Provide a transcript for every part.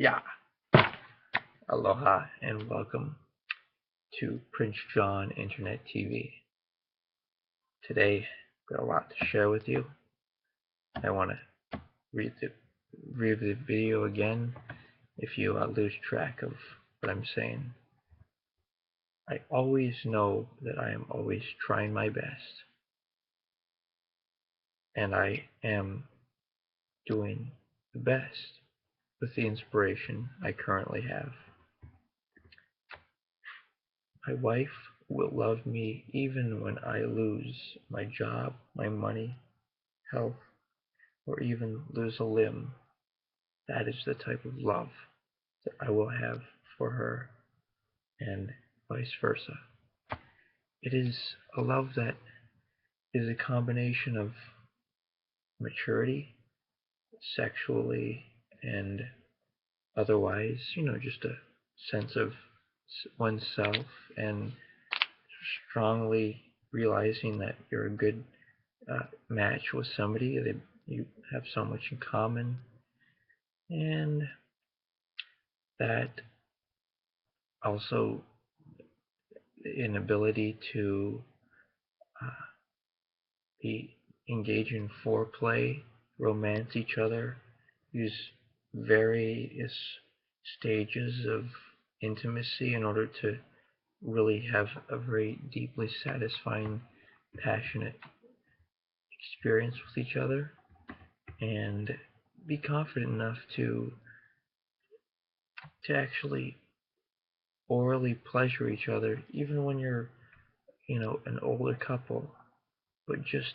Yeah, aloha and welcome to Prince John Internet TV. Today, I've got a lot to share with you. I want to read the video again if you lose track of what I'm saying. I always know that I am always trying my best, and I am doing the best with the inspiration I currently have. My wife will love me even when I lose my job, my money, health, or even lose a limb. That is the type of love that I will have for her, and vice versa. It is a love that is a combination of maturity, sexually, and otherwise, just a sense of oneself and strongly realizing that you're a good match with somebody, that you have so much in common, and that also an ability to uh, be engage in foreplay, romance each other, use various stages of intimacy in order to really have a very deeply satisfying, passionate experience with each other, and be confident enough to actually orally pleasure each other, even when you're, an older couple, but just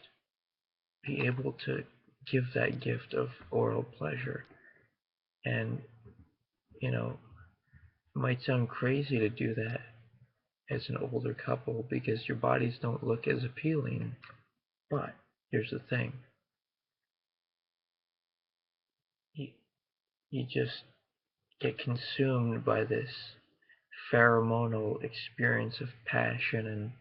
be able to give that gift of oral pleasure. And, it might sound crazy to do that as an older couple because your bodies don't look as appealing. But here's the thing, you, you just get consumed by this pheromonal experience of passion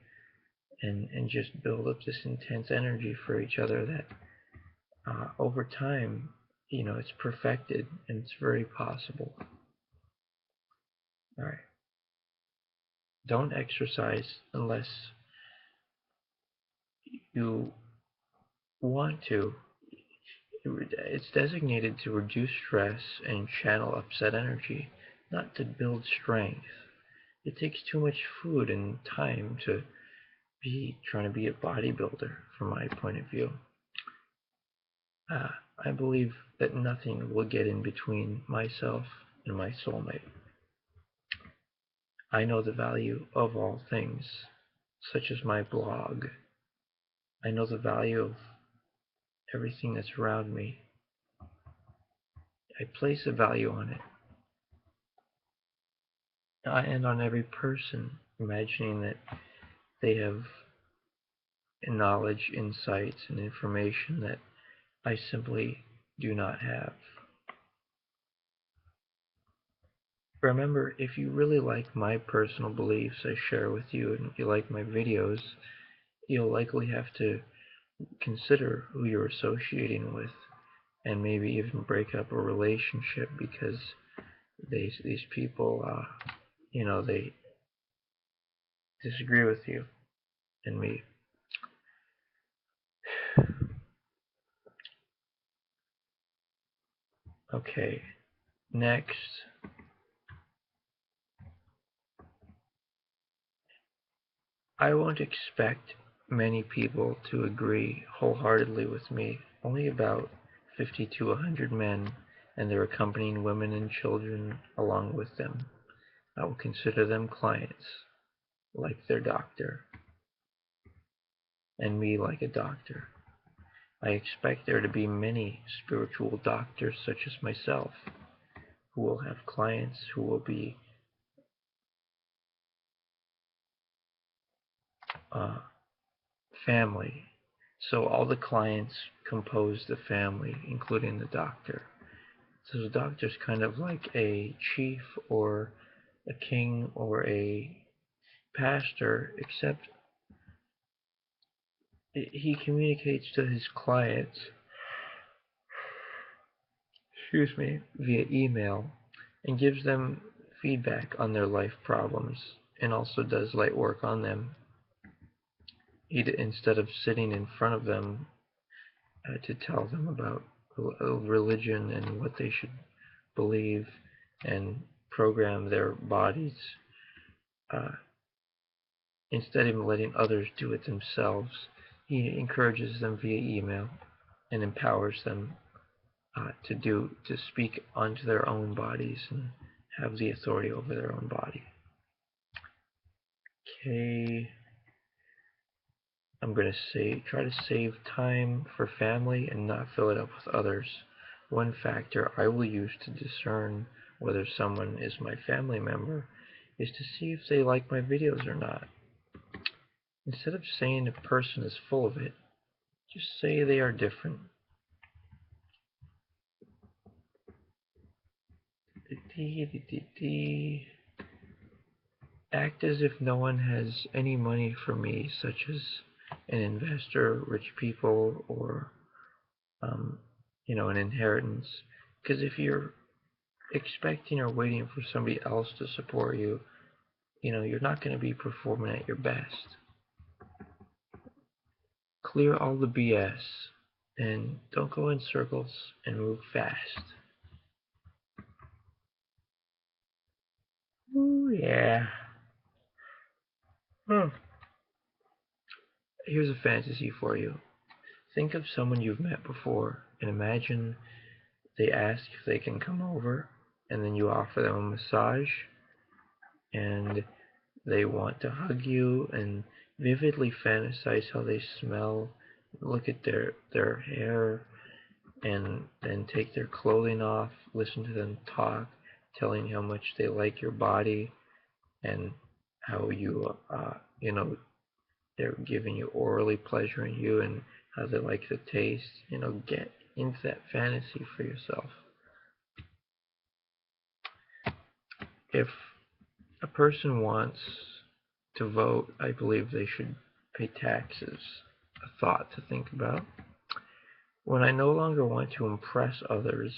and just build up this intense energy for each other that over time, it's perfected and it's very possible. All right. Don't exercise unless you want to. It's designated to reduce stress and channel upset energy, not to build strength. It takes too much food and time to be trying to be a bodybuilder, from my point of view. Uh, I believe that nothing will get in between myself and my soulmate. I know the value of all things, such as my blog. I know the value of everything that's around me. I place a value on it, and on every person, imagining that they have knowledge, insights, and information that I simply do not have. Remember, if you really like my personal beliefs I share with you and you like my videos, you'll likely have to consider who you're associating with and maybe even break up a relationship because these people, they disagree with you and me. Okay, next, I won't expect many people to agree wholeheartedly with me. Only about 50 to 100 men and their accompanying women and children along with them. I will consider them clients, like their doctor, and me like a doctor. I expect there to be many spiritual doctors such as myself who will have clients who will be uh, family. So all the clients compose the family, including the doctor. So the doctor's kind of like a chief or a king or a pastor, except he communicates to his clients, excuse me, via email, and gives them feedback on their life problems and also does light work on them. Instead of sitting in front of them to tell them about religion and what they should believe and program their bodies, uh, instead of letting others do it themselves, he encourages them via email and empowers them to speak onto their own bodies and have the authority over their own body. Okay, I'm going to try to save time for family and not fill it up with others. One factor I will use to discern whether someone is my family member is to see if they like my videos or not. Instead of saying a person is full of it, just say they are different. Act as if no one has any money for me, such as an investor, rich people, or an inheritance. Because if you're expecting or waiting for somebody else to support you, you're not going to be performing at your best. Clear all the BS and don't go in circles and move fast. Ooh, yeah. Here's a fantasy for you. Think of someone you've met before and imagine they ask if they can come over, and then you offer them a massage, and they want to hug you and vividly fantasize how they smell, look at their hair, and then take their clothing off, listen to them talk, telling how much they like your body and how they're giving you orally pleasuring you and how they like the taste. Get into that fantasy for yourself. If a person wants to vote, I believe they should pay taxes. A thought to think about. When I no longer want to impress others,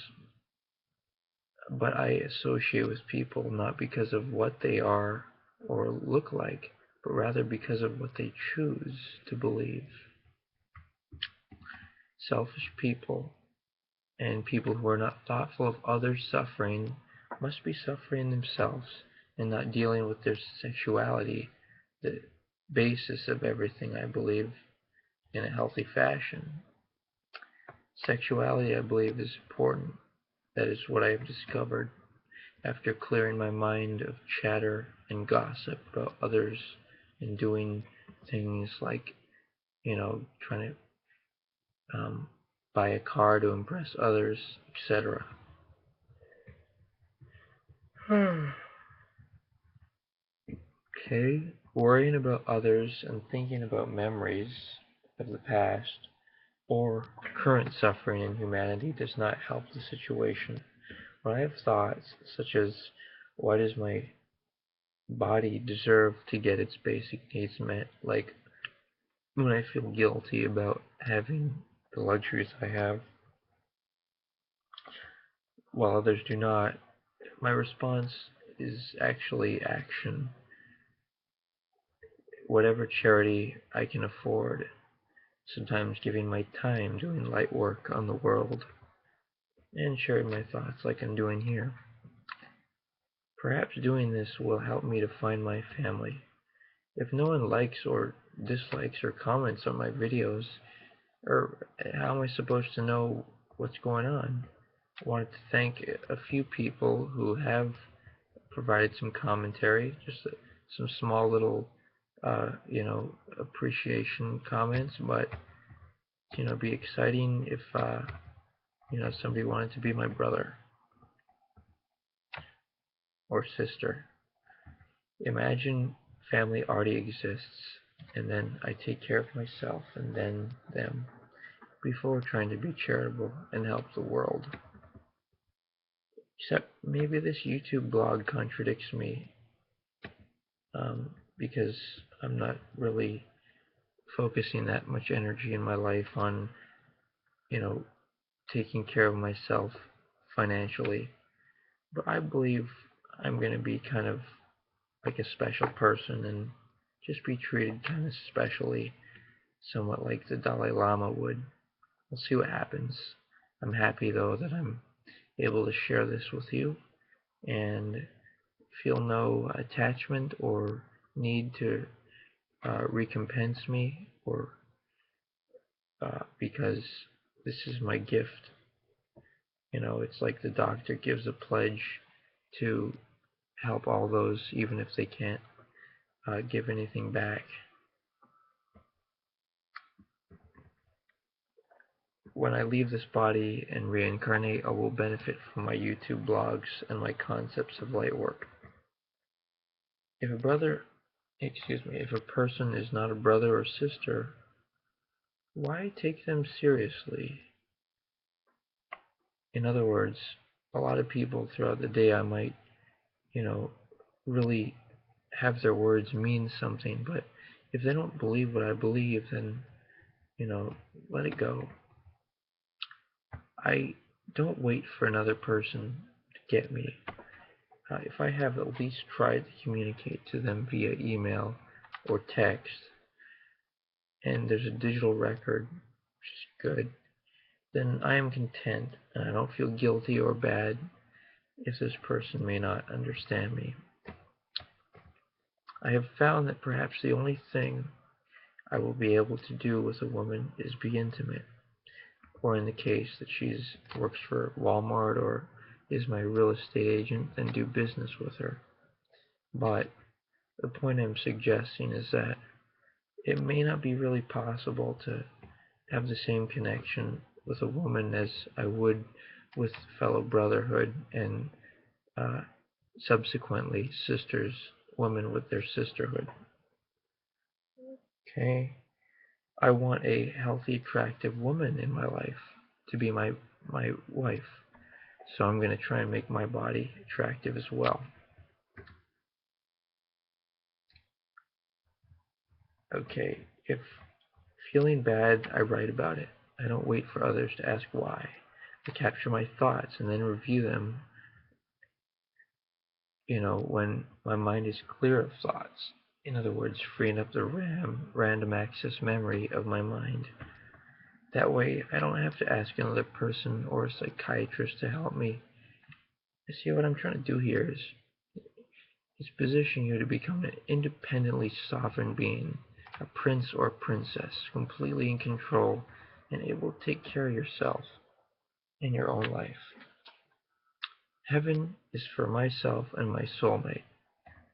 but I associate with people not because of what they are or look like, but rather because of what they choose to believe. Selfish people and people who are not thoughtful of others' suffering must be suffering themselves and not dealing with their sexuality, the basis of everything, I believe, in a healthy fashion. Sexuality, I believe, is important. That is what I have discovered after clearing my mind of chatter and gossip about others and doing things like, trying to buy a car to impress others, etc. Okay, worrying about others and thinking about memories of the past or current suffering in humanity does not help the situation. When I have thoughts such as, why does my body deserve to get its basic needs met, like when I feel guilty about having the luxuries I have while others do not, my response is actually action. Whatever charity I can afford, sometimes giving my time doing light work on the world, and sharing my thoughts like I'm doing here. Perhaps doing this will help me to find my family. If no one likes or dislikes or comments on my videos, or how am I supposed to know what's going on? I wanted to thank a few people who have provided some commentary, just some small little, appreciation comments, but, be exciting if, somebody wanted to be my brother or sister. Imagine family already exists, and then I take care of myself and then them before trying to be charitable and help the world. Except maybe this YouTube blog contradicts me because I'm not really focusing that much energy in my life on, taking care of myself financially. But I believe I'm going to be kind of like a special person and just be treated kind of specially, somewhat like the Dalai Lama would. We'll see what happens. I'm happy though that I'm able to share this with you and feel no attachment or need to recompense me or because this is my gift. You know, it's like the doctor gives a pledge to help all those, even if they can't give anything back. When I leave this body and reincarnate, I will benefit from my YouTube blogs and my concepts of light work. If a if a person is not a brother or sister, why take them seriously? In other words, a lot of people throughout the day I might, you know, really have their words mean something, but if they don't believe what I believe, then, let it go. I don't wait for another person to get me. If I have at least tried to communicate to them via email or text, and there's a digital record, which is good, then I am content, and I don't feel guilty or bad if this person may not understand me. I have found that perhaps the only thing I will be able to do with a woman is be intimate, or in the case that she works for Walmart or is my real estate agent, then do business with her. But the point I'm suggesting is that it may not be really possible to have the same connection with a woman as I would with fellow brotherhood and subsequently sisters, women with their sisterhood. Okay? I want a healthy, attractive woman in my life to be my wife. So I'm going to try and make my body attractive as well. Okay, if feeling bad, I write about it. I don't wait for others to ask why. I capture my thoughts and then review them, when my mind is clear of thoughts. In other words, freeing up the random access memory of my mind. That way, I don't have to ask another person or a psychiatrist to help me. You see, what I'm trying to do here is position you to become an independently sovereign being, a prince or a princess, completely in control and able to take care of yourself in your own life. Heaven is for myself and my soulmate.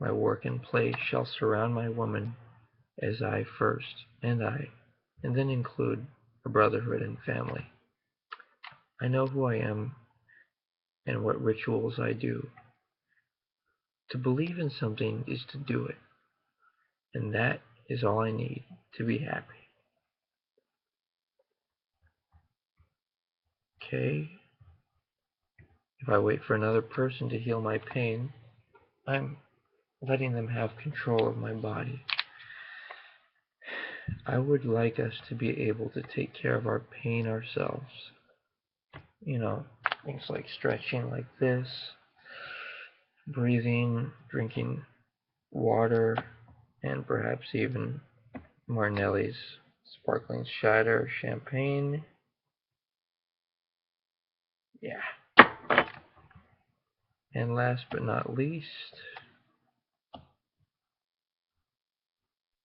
My work and play shall surround my woman as I first, and then include a brotherhood and family. I know who I am and what rituals I do. To believe in something is to do it, and that is all I need to be happy. Okay? If I wait for another person to heal my pain, I'm letting them have control of my body. I would like us to be able to take care of our pain ourselves. Things like stretching like this, breathing, drinking water, and perhaps even Marnelli's sparkling cider, champagne. Yeah. And last but not least,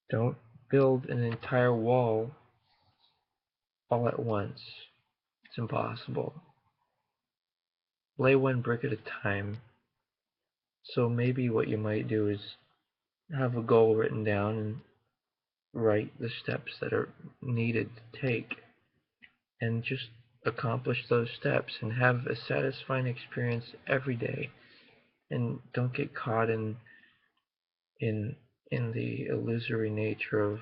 don't build an entire wall all at once. It's impossible. Lay one brick at a time. So maybe what you might do is have a goal written down and write the steps that are needed to take and just accomplish those steps and have a satisfying experience every day, and don't get caught in the illusory nature of,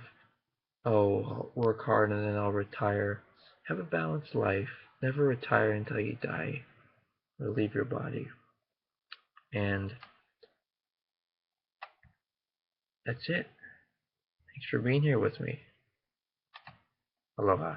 oh, I'll work hard and then I'll retire. Have a balanced life. Never retire until you die or leave your body. And that's it. Thanks for being here with me. Aloha.